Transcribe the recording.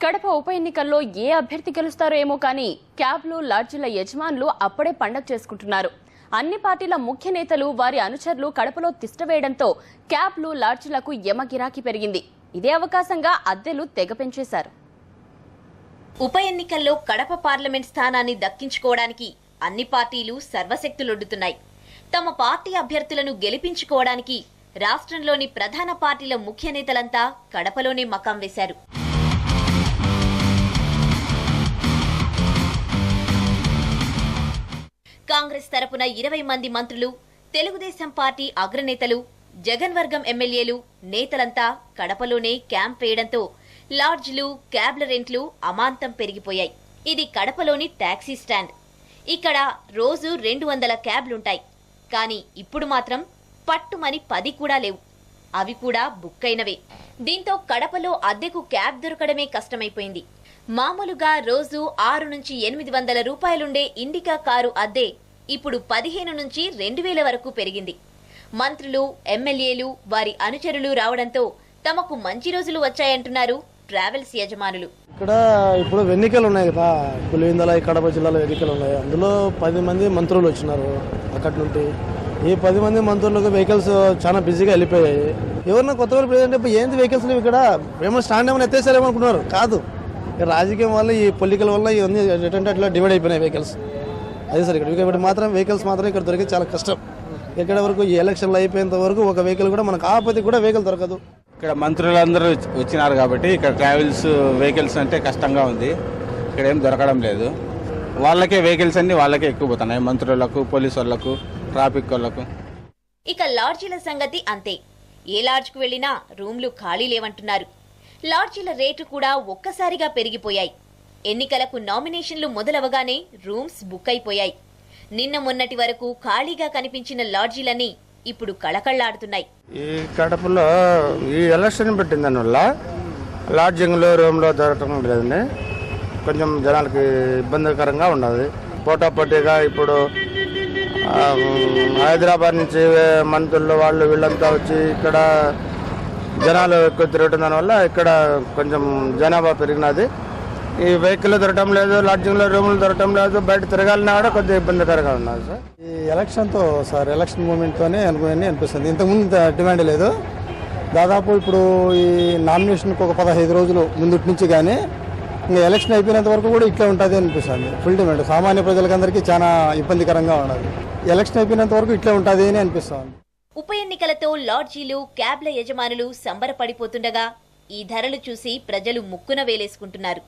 కడప ఉప ఎన్నికల్లో ఏ అభ్యర్థి గెలుస్తారో ఏమో కానీ క్యాబ్లు లాడ్జీల యజమానులు అప్పుడే పండగ చేసుకుంటున్నారు. అన్ని పార్టీల ముఖ్య నేతలు వారి అనుచరులు కడపలో తిష్టవేయడంతో క్యాబ్లు లాడ్జీలకు యమగిరాకీ పెరిగింది. ఇదే అవకాశంగా అద్దెలు తెగ పెంచేశారు. ఉప ఎన్నికల్లో కడప పార్లమెంట్ స్థానాన్ని దక్కించుకోవడానికి అన్ని పార్టీలు సర్వశక్తులొడ్డుతున్నాయి. తమ పార్టీ అభ్యర్థులను గెలిపించుకోవడానికి రాష్ట్రంలోని ప్రధాన పార్టీల ముఖ్య నేతలంతా కడపలోనే మకాం వేశారు. కాంగ్రెస్ తరపున 20 మంది మంత్రులు, తెలుగుదేశం పార్టీ అగ్రనేతలు, జగన్ వర్గం ఎమ్మెల్యేలు, నేతలంతా కడపలోనే క్యాంప్ వేయడంతో లాడ్జ్లు, క్యాబ్ల రెంట్లు అమాంతం పెరిగిపోయాయి. ఇది కడపలోని టాక్సీ స్టాండ్. ఇక్కడ రోజు 200 క్యాబ్లుంటాయి. కానీ ఇప్పుడు మాత్రం పట్టుమని 10 కూడా లేవు. అవి కూడా బుక్ అయినవే. దీంతో కడపలో అద్దెకు క్యాబ్ దొరకడమే కష్టమైపోయింది. మామూలుగా రోజు 6 నుంచి 800 రూపాయలుండే ఇండికా కారు అద్దె ఇప్పుడు 15 నుంచి 2000 వరకు పెరిగింది. మంత్రులు, ఎమ్మెల్యేలు, వారి అనుచరులు రావడంతో తమకు మంచి రోజులు వచ్చాయంటున్నారు ట్రావెల్స్ యజమానులు. ఇక్కడ ఇప్పుడు ఎన్నికలు ఉన్నాయి కదా, పులివెందుల కడప జిల్లాలో ఎన్నికలు ఉన్నాయి. అందులో 10 మంది మంత్రులు వచ్చినారు. అక్కడి నుండి ఈ 10 మంది మంత్రులకు వెహికల్స్ చాలా బిజీగా వెళ్ళిపోయాయి. ఎవరన్నా కొత్త వాళ్ళు అంటే ఏంది వెహికల్స్ లేవు ఇక్కడ, ఏమో స్టాండ్ ఏమైనా ఎత్తేసారేమనుకున్నారు. కాదు, రాజకీయం వల్ల ఈ పొలిటికల్ వల్ల ఇవన్నీ ఎటంటే అట్లా డివైడ్ అయిపోయినాయి వెహికల్స్. అదే సార్ ఇక్కడ మాత్రం వెహికల్స్ మాత్రం ఇక్కడ దొరికేది చాలా కష్టం. ఎక్కడ వరకు ఈ ఎలక్షన్లు అయిపోయేంత వరకు ఒక వెహికల్ కూడా మనకు ఆపత్తి కూడా వెహికల్ దొరకదు. ఇక్కడ మంత్రులందరూ వచ్చినారు కాబట్టి ఇక్కడ ట్రావెల్స్ వెహికల్స్ అంటే కష్టంగా ఉంది. ఇక్కడ ఏం దొరకడం లేదు. వాళ్ళకే వెహికల్స్ అన్ని వాళ్ళకే ఎక్కువ పోతున్నాయి, మంత్రులకు, పోలీసు వాళ్ళకు, ట్రాఫిక్ వాళ్ళకు. ఇక లాడ్జీల సంగతి అంతే. ఏ లాడ్జ్కు వెళ్లినా రూమ్లు ఖాళీ లేవంటున్నారు. లాడ్జీల రేటు కూడా ఒక్కసారిగా పెరిగిపోయాయి. ఎన్నికలకు నామినేషన్లు మొదలవగానే రూమ్స్ బుక్ అయిపోయాయి. నిన్న మొన్నటి వరకు ఖాళీగా కనిపించిన లాడ్జీలన్నీ ఇప్పుడు కళకళ్లాడుతున్నాయి. ఈ కడపలో ఈ ఎలక్షన్ పెట్టిన దానివల్ల లాడ్జింగ్లో రూమ్లో దొరకడం లేదండి. కొంచెం జనాలకి ఇబ్బందికరంగా ఉండదు. పోటాపోటీగా ఇప్పుడు హైదరాబాద్ నుంచి మంత్రులు వాళ్ళు వీళ్ళంతా వచ్చి ఇక్కడ జనాలు ఎక్కువ తిరగటం దానివల్ల ఇక్కడ కొంచెం జనాభా పెరిగినది. ఈ వెహికల్ దొరకడం లేదు, లాడ్జింగ్లో రూములు దొరకడం లేదు, బయట తిరగాలన్నా కూడా కొద్దిగా ఇబ్బందికరంగా ఉన్నది సార్. ఈ ఎలక్షన్తో సార్ ఎలక్షన్ మూమెంట్తోనే అనిపిస్తుంది. ఇంతకుముందు డిమాండ్ లేదు. దాదాపు ఇప్పుడు ఈ నామినేషన్కి ఒక 15 రోజులు ముందుటి నుంచి కానీ ఇంకా ఎలక్షన్ అయిపోయినంత వరకు కూడా ఇట్లా ఉంటుంది అనిపిస్తుంది. ఫుల్ డిమాండ్ సామాన్య ప్రజలకందరికీ చాలా ఇబ్బందికరంగా ఉన్నది. ఎలక్షన్ అయిపోయినంత వరకు ఇట్లా ఉంటుంది అని అనిపిస్తుంది. ఉప ఎన్నికలతో లాడ్జీలు, క్యాబ్ల యజమానులు సంబరపడిపోతుండగా ఈ ధరలు చూసి ప్రజలు ముక్కున వేలేసుకుంటున్నారు.